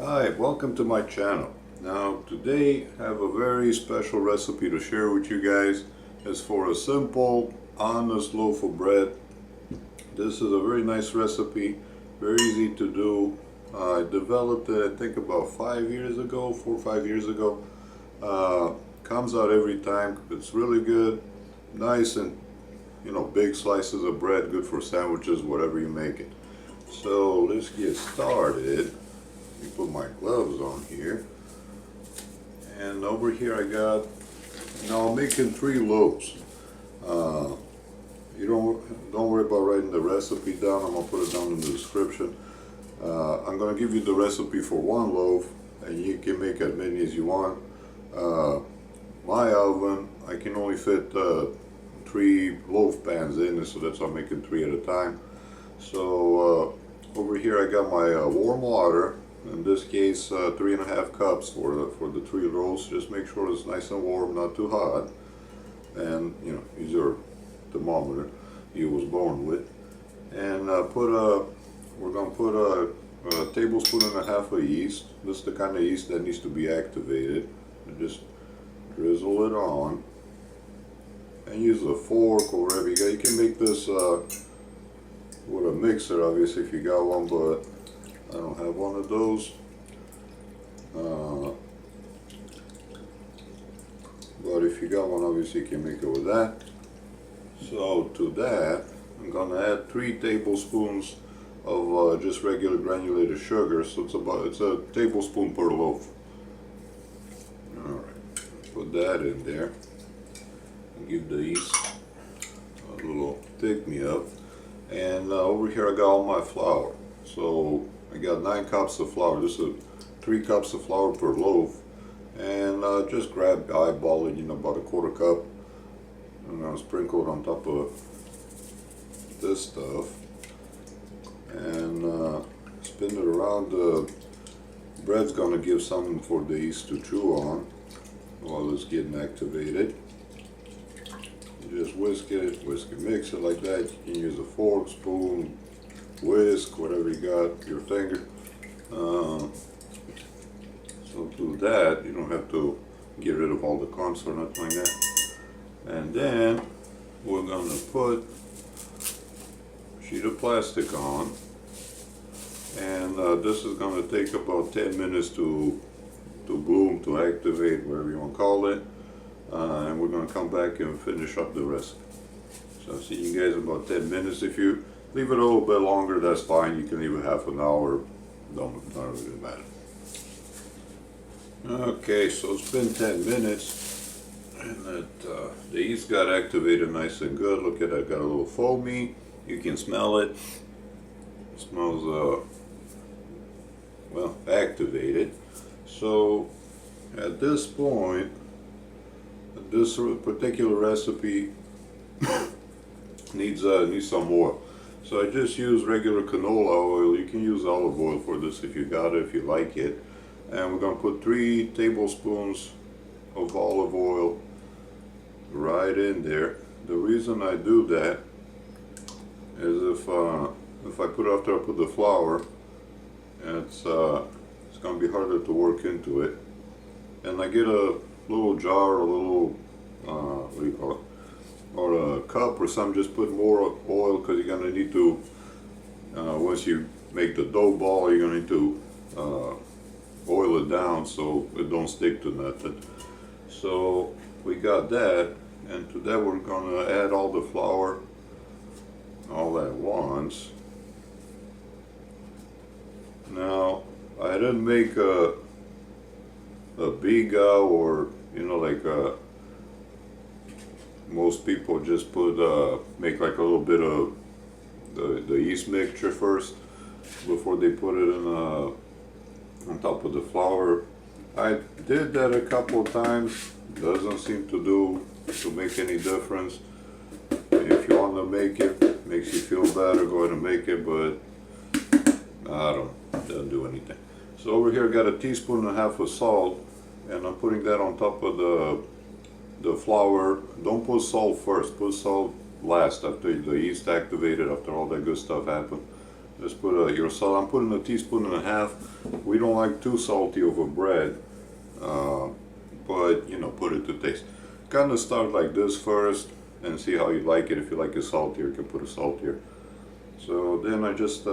Hi, welcome to my channel. Now today I have a very special recipe to share with you guys. It's for a simple, honest loaf of bread. This is a very nice recipe, very easy to do. I developed it I think about 5 years ago, 4 or 5 years ago. Comes out every time. It's really good, nice and big slices of bread, good for sandwiches, whatever you make it. So let's get started. Let me put my gloves on here. And over here I got, now I'm making 3 loaves. You don't worry about writing the recipe down. I'm gonna put it down in the description. I'm gonna give you the recipe for 1 loaf, and you can make as many as you want. My oven, I can only fit 3 loaf pans in it, so that's why I'm making 3 at a time. So over here I got my warm water. In this case, 3.5 cups for the 3 loaves. Just make sure it's nice and warm, not too hot. And use your thermometer you was born with. And we're gonna put a tablespoon and a half of yeast. This is the kind of yeast that needs to be activated. And just drizzle it on. And use a fork or whatever you got. You can make this with a mixer, obviously, if you got one, but I don't have one of those. But if you got one, obviously you can make it with that. So to that, I'm gonna add 3 tablespoons of just regular granulated sugar. So it's a tablespoon per loaf. All right, put that in there. And give the yeast a little pick me up. And over here I got all my flour. So I got 9 cups of flour. This is 3 cups of flour per loaf. And just eyeball it, about a 1/4 cup. And I'll sprinkle it on top of this stuff. And spin it around. The bread's gonna give something for the yeast to chew on while it's getting activated. You just whisk it, mix it like that. You can use a fork, spoon, whisk, whatever you got, your finger. So do that. You don't have to get rid of all the clumps or nothing like that. And then we're gonna put a sheet of plastic on, and this is gonna take about 10 minutes to bloom, to activate, whatever you want to call it. And we're gonna come back and finish up the rest. So I'll see you guys in about 10 minutes. If you leave it a little bit longer, that's fine. You can leave it half an hour. Don't really matter. Okay, so it's been 10 minutes, and the yeast got activated nice and good. Look at that, got a little foamy. You can smell it. It smells well, activated. So at this point, this particular recipe needs some oil. So I just use regular canola oil. You can use olive oil for this if you got it, if you like it. And we're going to put 3 tablespoons of olive oil right in there. The reason I do that is if I put it after I put the flour, it's going to be harder to work into it. And I get a little jar, a little what do you call it, or a cup or something. Just put more oil, because you're going to need to once you make the dough ball, you're going to need to oil it down so it don't stick to nothing. So we got that, and to that we're gonna add all the flour all at once. Now I didn't make a biga, or like most people just put make like a little bit of the yeast mixture first before they put it in on top of the flour. I did that a couple of times. Doesn't seem to make any difference. If you want to make it, makes you feel better, go ahead and make it, but doesn't do anything. So over here I got a teaspoon and a half of salt, and I'm putting that on top of the flour. Don't put salt first, put salt last, after the yeast activated, after all that good stuff happened. Just put your salt. I'm putting 1.5 teaspoons. We don't like too salty of a bread, but you know, put it to taste. Kind of start like this first and see how you like it. If you like it saltier, you can put it saltier. So then I just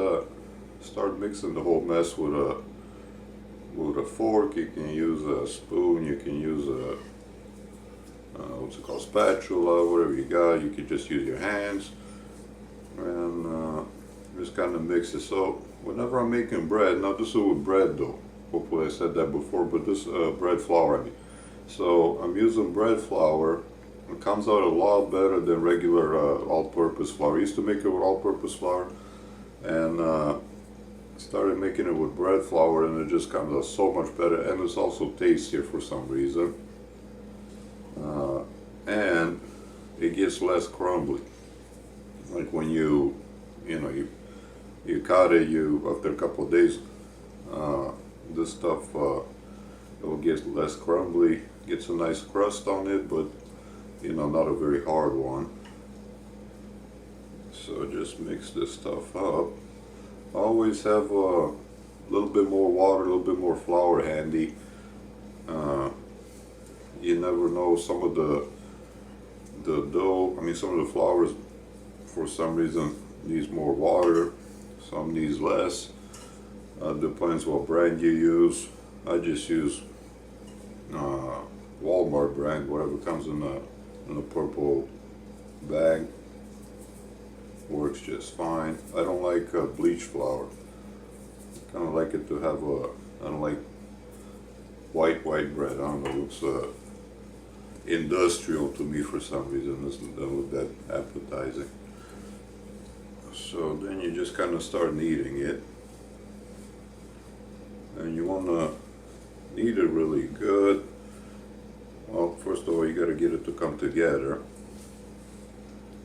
start mixing the whole mess with a fork. You can use a spoon. You can use a what's it called, spatula, whatever you got. You can just use your hands and just kind of mix it. So whenever I'm making bread, now this is with bread though. Hopefully I said that before, but this bread flour I mean. So I'm using bread flour. It comes out a lot better than regular all-purpose flour. I used to make it with all-purpose flour, and started making it with bread flour, and it just comes out so much better, and it's also tastier for some reason. And it gets less crumbly. Like when you cut it, after a couple of days, this stuff it will get less crumbly. Gets a nice crust on it, but you know, not a very hard one. So just mix this stuff up. Always have a little bit more water, a little bit more flour handy. You never know, some of the dough, I mean some of the flours for some reason needs more water, some needs less. Depends what brand you use. I just use Walmart brand, whatever comes in a purple bag. Works just fine. I don't like bleach flour. I kind of like it to have I don't like white bread. I don't know, it looks industrial to me for some reason. It doesn't look that appetizing. So then you just kind of start kneading it. And you want to knead it really good. Well, first of all, you got to get it to come together.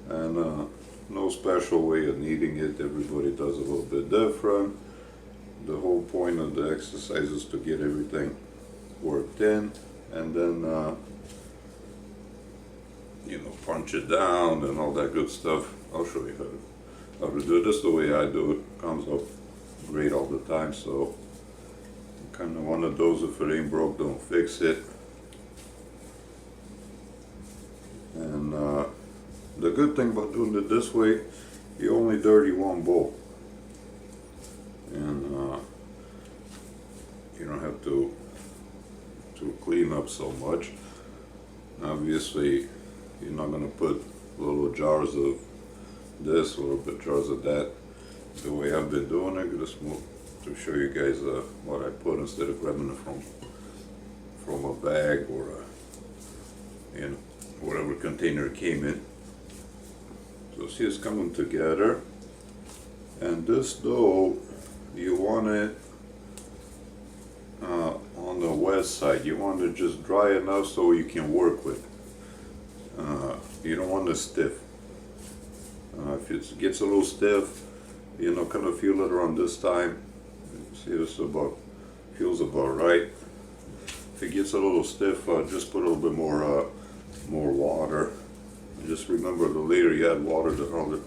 And no special way of kneading it. Everybody does a little bit different. The whole point of the exercise is to get everything worked in, and then you know, punch it down and all that good stuff. I'll show you how to do it. This is the way I do it. Comes up great all the time. So kind of one of those, if it ain't broke, don't fix it. And the good thing about doing it this way, you only dirty one bowl, and you don't have to clean up so much. Obviously, you're not going to put little jars of this, little bit jars of that. The way I've been doing it, just to show you guys what I put instead of grabbing it from a bag or whatever container it came in. So see, it's coming together, and this dough, you want it on the wet side. You want it just dry enough so you can work with it. You don't want it stiff. If it gets a little stiff, you know, kind of feel it around this time. See, this feels about right. If it gets a little stiff, just put a little bit more water. Just remember, the later you add water, the harder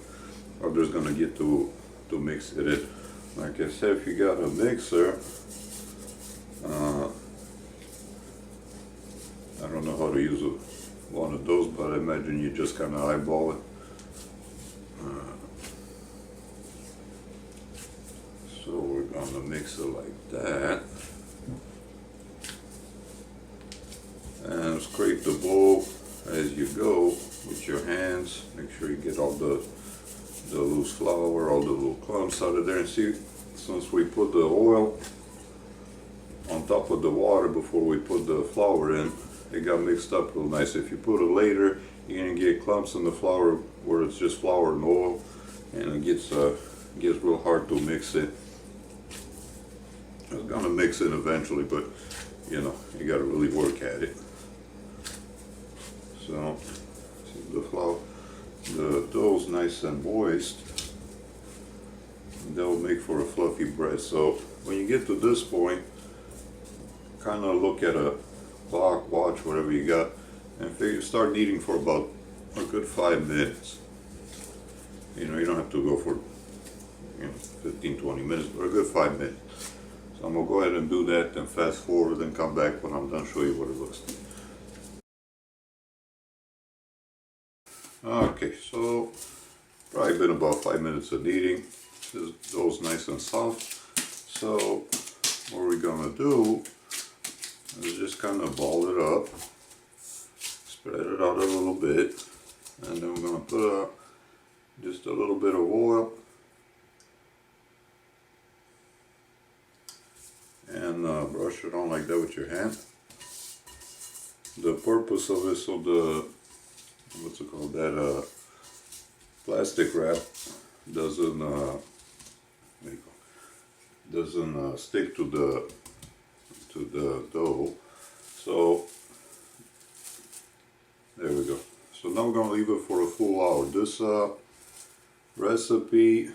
it's gonna get to mix it in. Like I said, if you got a mixer, I don't know how to use one of those, but I imagine you just kind of eyeball it. So we're gonna mix it like that, and scrape the bowl as you go with your hands. Make sure you get all the loose flour, all the little clumps out of there. And see, since we put the oil on top of the water before we put the flour in, it got mixed up real nice. If you put it later, you're gonna get clumps in the flour where it's just flour and oil, and it gets real hard to mix it. I was gonna mix it eventually, but you know, you gotta really work at it. So the dough's nice and moist. That'll make for a fluffy bread. So when you get to this point, kind of look at a clock, watch, whatever you got, and start kneading for about a good 5 minutes. You know, you don't have to go for 15-20 minutes, but a good 5 minutes. So I'm gonna go ahead and do that, then fast forward, and come back when I'm done, show you what it looks like. Okay, so probably been about 5 minutes of kneading. This dough's nice and soft. So what we're gonna do is just kind of ball it up, spread it out a little bit, and then we're gonna put just a little bit of oil and brush it on like that with your hand. The purpose of it, so the what's it called, that plastic wrap doesn't stick to the dough. So there we go. So now we're gonna leave it for a full hour. This recipe,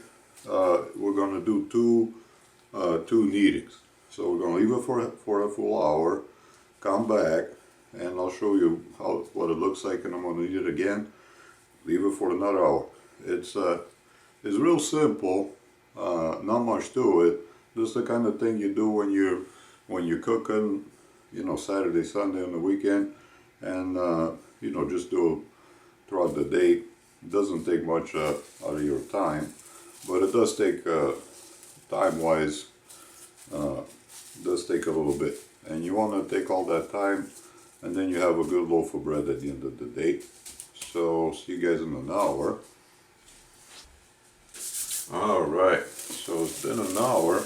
we're gonna do two kneadings. So we're gonna leave it for a full hour, come back, and I'll show you what it looks like, and I'm gonna knead it again, leave it for another hour. It's real simple, not much to it. Just the kind of thing you do when you're cooking, you know, Saturday, Sunday, on the weekend, and you know, just do it throughout the day. It doesn't take much out of your time, but it does take time-wise. It does take a little bit, and you want to take all that time, and then you have a good loaf of bread at the end of the day. So see you guys in an hour. Alright, so it's been an hour,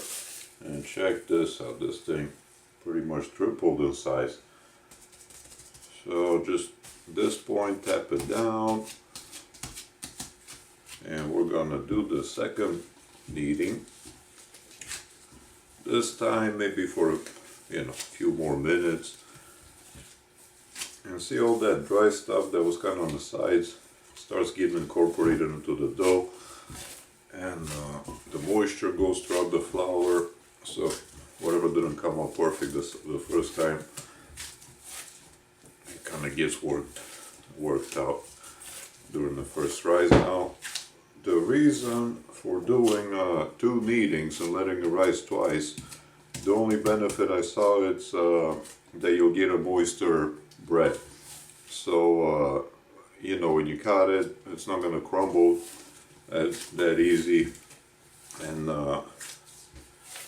and check this out. This thing pretty much tripled in size. So just this point, tap it down, and we're gonna do the second kneading. This time maybe for a few more minutes. And see, all that dry stuff that was kind of on the sides starts getting incorporated into the dough, and the moisture goes throughout the flour. So whatever didn't come out perfect the first time, it kind of gets worked out during the first rise. Now, the reason for doing two kneadings and letting it rise twice, the only benefit I saw is that you'll get a moister bread. So you know, when you cut it, it's not going to crumble that easy, and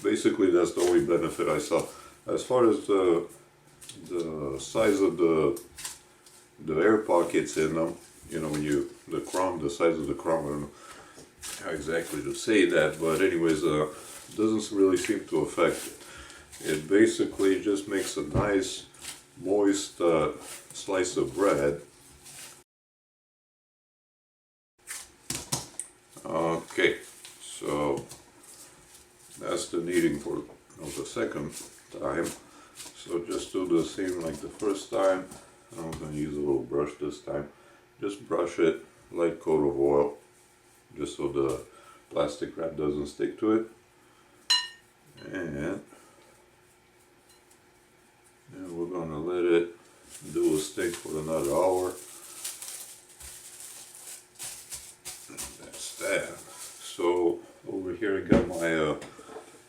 basically that's the only benefit I saw. As far as the size of the air pockets in them, you know, when the size of the crumb, I don't know how exactly to say that, but anyways, doesn't really seem to affect it. It basically just makes a nice moist slice of bread. Okay, so that's the kneading for the second time. So just do the same like the first time. I'm going to use a little brush this time. Just brush it, light coat of oil, just so the plastic wrap doesn't stick to it. And we're going to let it do a stick for another hour. And that's that. So over here I got my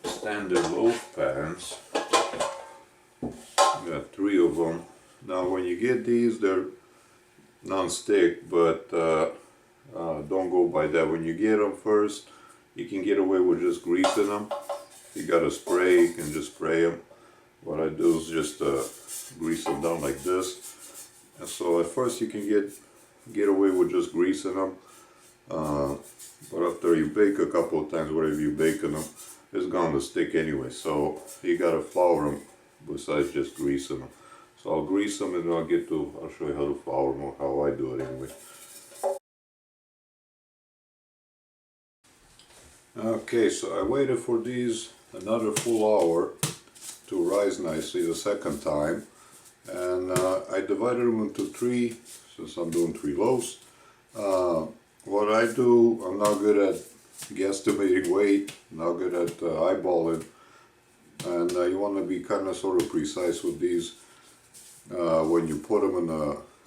standard loaf pans. I got 3 of them. Now when you get these, they're non-stick, but don't go by that. When you get them first, you can get away with just greasing them. If you got a spray, you can just spray them. What I do is just grease them down like this. And so at first you can get away with just greasing them, but after you bake a couple of times, whatever you bake in them, it's going to stick anyway. So you gotta flour them besides just greasing them. So I'll grease them, and then I'll show you how to flour them, or how I do it anyway. Okay, so I waited for these another full hour to rise nicely the second time, and I divided them into 3, since I'm doing 3 loaves. What I do, I'm not good at guesstimating weight, not good at eyeballing, and you want to be kind of sort of precise with these when you put them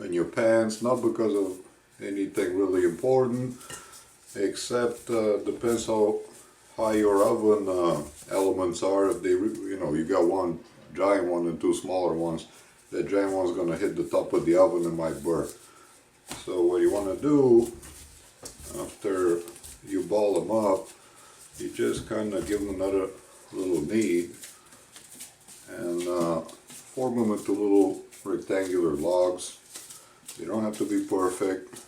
in your pans, not because of anything really important, except depends how how your oven elements are. If they, you got one giant one and two smaller ones, that giant one's gonna hit the top of the oven and might burn. So what you want to do after you ball them up, you just kind of give them another little knead and form them into little rectangular logs. They don't have to be perfect,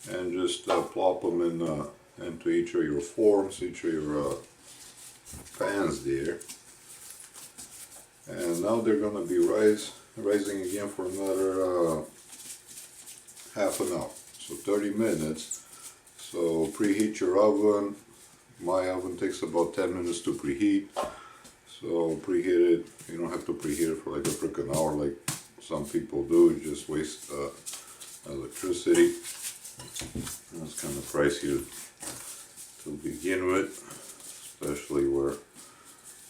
and just plop them into each of your forms, each of your pans there. And now they're going to be rising again for another half an hour, so 30 minutes. So preheat your oven. My oven takes about 10 minutes to preheat. So preheat it. You don't have to preheat it for like a freaking hour like some people do. You just waste electricity. That's kind of pricey to begin with, especially where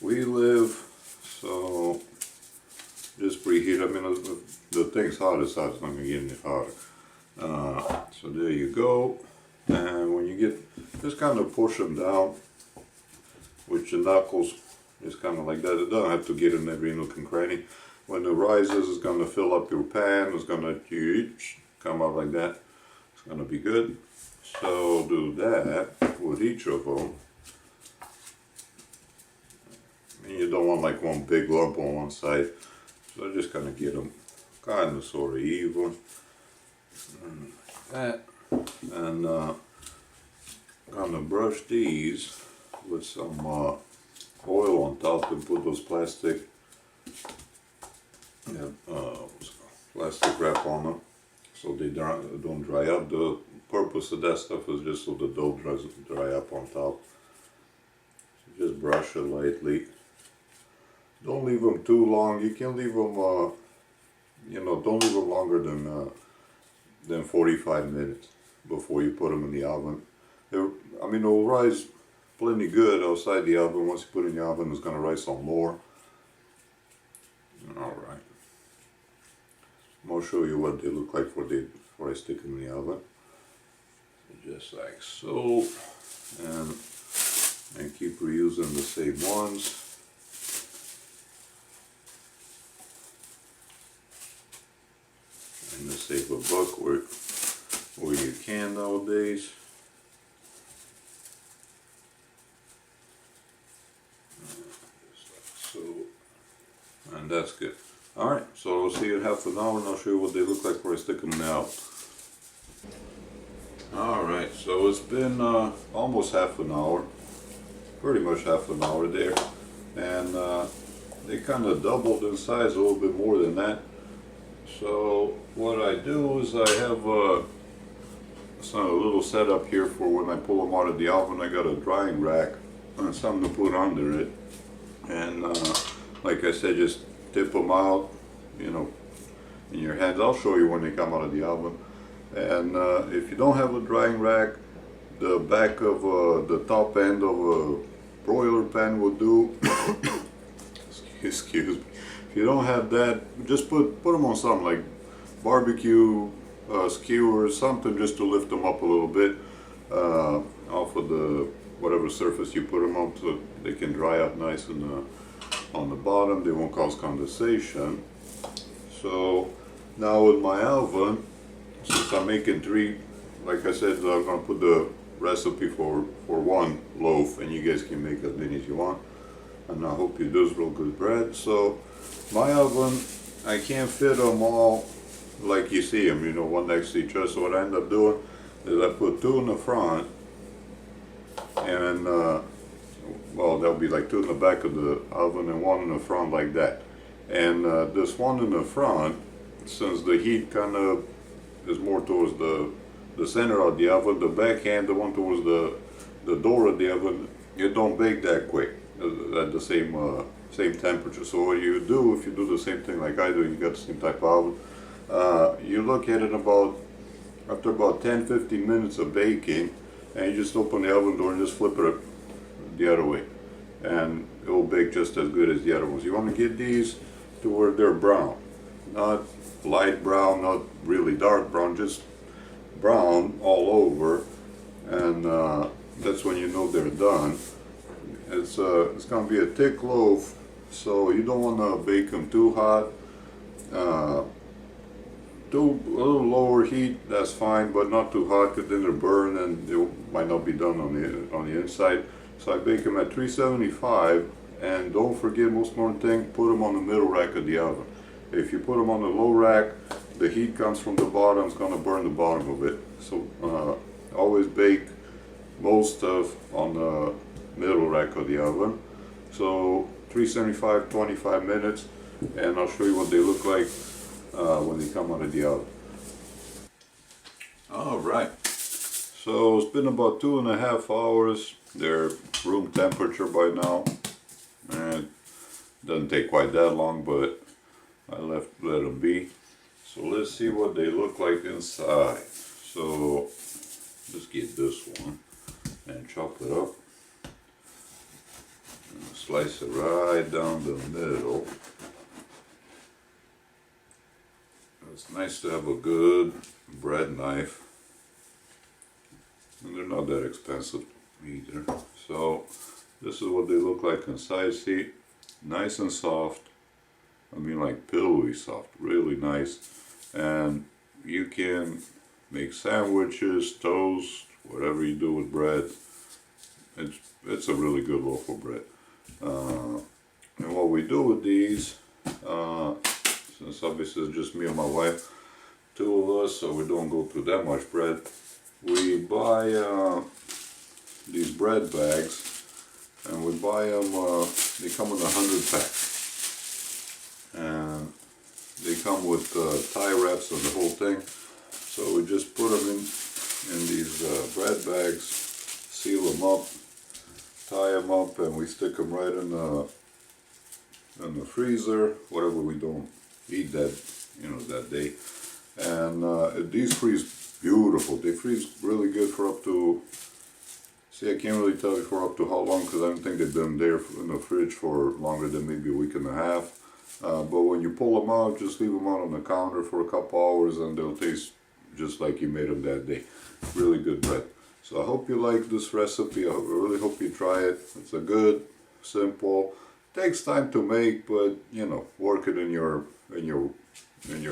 we live. So just preheat. I mean, the thing's hot, it's hot. It's not going to get any hotter. So there you go. And when you get, just kind of push them down with your knuckles, just kind of like that. It doesn't have to get in every nook and cranny. When it rises, it's going to fill up your pan. It's going to come out like that. It's going to be good. So do that with each of them. And you don't want like one big lump on one side. So just kind of get them kind of sort of even. And like that. And kind of brush these with some oil on top and put those plastic plastic wrap on them so they don't dry up. The purpose of that stuff is just so the dough doesn't dry up on top. So just brush it lightly. Don't leave them too long. You can leave them, don't leave them longer than 45 minutes before you put them in the oven. They'll rise plenty good outside the oven. Once you put it in the oven, it's going to rise some more. Alright. I'm going to show you what they look like before I stick them in the oven. Just like so. And keep reusing the same ones. Trying to save a buck where you can nowadays. Just like so. And that's good. Alright, so we'll see you in half an hour and I'll show you what they look like before I stick them out. Alright, so it's been almost half an hour. Pretty much half an hour there. And they kind of doubled in size, a little bit more than that. So what I do is I have a little setup here for when I pull them out of the oven. I got a drying rack and something to put under it. And like I said, just tip them out, in your hands. I'll show you when they come out of the oven. And if you don't have a drying rack, the back of the top end of a broiler pan will do. Excuse me. If you don't have that, just put them on something like barbecue skewer or something, just to lift them up a little bit off of the whatever surface you put them on, so they can dry up nice and on the bottom. They won't cause condensation. So now with my oven, since I'm making 3, like I said, I'm gonna put the recipe for 1 loaf, and you guys can make as many as you want. And I hope you do real good bread. So my oven, I can't fit them all like you see them, one next to each other. So what I end up doing is I put 2 in the front, and well, there'll be like 2 in the back of the oven and 1 in the front like that. And this one in the front, since the heat kind of is more towards the center of the oven, the backhand, the one towards the door of the oven, it don't bake that quick at the same temperature. So what you do, if you do the same thing like I do, you got the same type of oven, you look at it after about 10-15 minutes of baking, and you just open the oven door and just flip it the other way, and it will bake just as good as the other ones. You want to get these to where they're brown, not light brown, not really dark brown, just brown all over. And that's when you know they're done. It's gonna be a thick loaf, so you don't want to bake them too hot. Do a little lower heat, that's fine, but not too hot, because then they'll burn and they might not be done on the inside. So I bake them at 375, and don't forget, most important thing, put them on the middle rack of the oven. If you put them on the low rack, the heat comes from the bottom, it's gonna burn the bottom of it. So always bake most of on the middle rack of the oven. So 375, 25 minutes, and I'll show you what they look like when they come out of the oven. Alright, so it's been about 2.5 hours. They're room temperature by now. And it doesn't take quite that long, but I let them be. So let's see what they look like inside. So let's get this one and chop it up. And slice it right down the middle. It's nice to have a good bread knife, and they're not that expensive either. So this is what they look like inside. See, nice and soft. I mean, like pillowy soft, really nice. And you can make sandwiches, toast, whatever you do with bread. It's a really good loaf of bread. And what we do with these, since obviously it's just me and my wife, 2 of us, so we don't go through that much bread, we buy these bread bags, and we buy them, they come in 100 packs, and they come with tie wraps and the whole thing. So we just put them in these bread bags, seal them up, tie them up, and we stick them right in the freezer, whatever we don't eat that, that day. And these freeze beautiful. They freeze really good for up to, see, I can't really tell you for up to how long, because I don't think they've been there in the fridge for longer than maybe a week and a half. But when you pull them out, just leave them out on the counter for a couple hours and they'll taste just like you made them that day. Really good bread. So I hope you like this recipe. I really hope you try it. It's a good, simple, takes time to make, but work it in your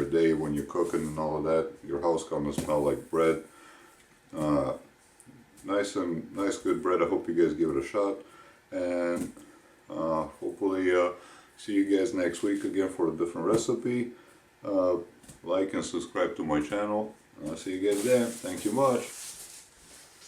day when you're cooking and all of that. Your house gonna smell like bread. Nice good bread. I hope you guys give it a shot, and hopefully see you guys next week again for a different recipe. Like and subscribe to my channel. I'll see you guys then. Thank you much.